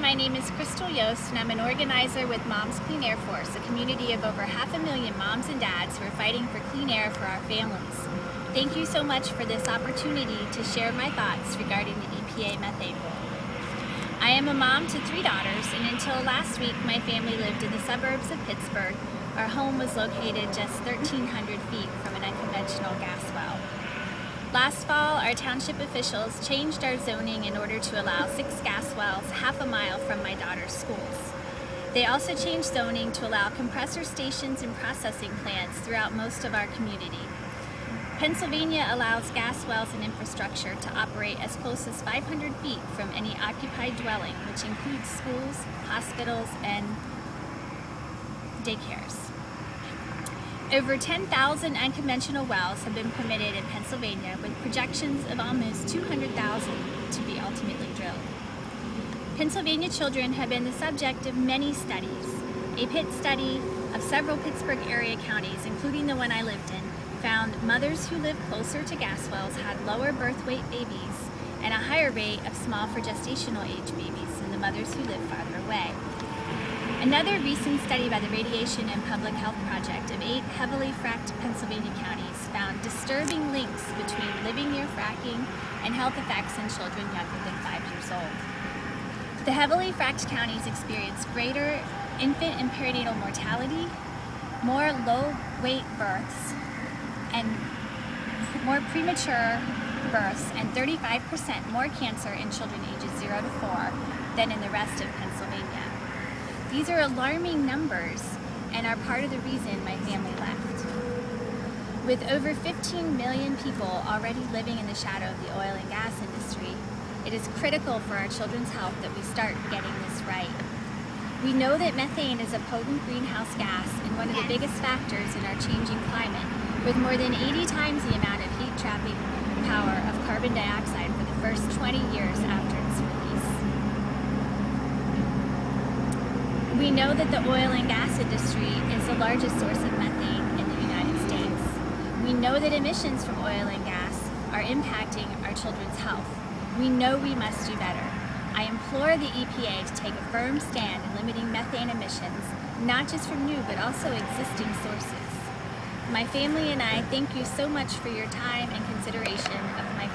my name is Yost, and I'm an organizer with Moms Clean Air Force, a community of over 500,000 moms and dads who are fighting for clean air for our families. Thank you so much for this opportunity to share my thoughts regarding the EPA methane rule. I am a mom to 3 daughters, and until last week my family lived in the suburbs of Pittsburgh. Our home was located just 1,300 feet from an unconventional gas well. Last fall, our township officials changed our zoning in order to allow 6 gas wells half a mile from my daughter's schools. They also changed zoning to allow compressor stations and processing plants throughout most of our community. Pennsylvania allows gas wells and infrastructure to operate as close as 500 feet from any occupied dwelling, which includes schools, hospitals, and daycares. Over 10,000 unconventional wells have been permitted in Pennsylvania, with projections of almost 200,000 to be ultimately drilled. Pennsylvania children have been the subject of many studies. A Pitt study of several Pittsburgh area counties, including the one I lived in, found mothers who lived closer to gas wells had lower birth weight babies and a higher rate of small for gestational age babies than the mothers who lived farther away. Another recent study by the Radiation and Public Health Project of 8 heavily fracked Pennsylvania counties found disturbing links between living near fracking and health effects in children younger than 5 years old. The heavily fracked counties experienced greater infant and perinatal mortality, more low-weight births, and more premature births, and 35% more cancer in children ages 0 to 4 than in the rest of Pennsylvania. These are alarming numbers and are part of the reason my family left. With over 15 million people already living in the shadow of the oil and gas industry, it is critical for our children's health that we start getting this right. We know that methane is a potent greenhouse gas and one of the biggest factors in our changing climate, with more than 80 times the amount of heat-trapping power of carbon dioxide for the first 20 years after its release. We know that the oil and gas industry is the largest source of methane in the United States. We know that emissions from oil and gas are impacting our children's health. We know we must do better. I implore the EPA to take a firm stand in limiting methane emissions, not just from new but also existing sources. My family and I thank you so much for your time and consideration of my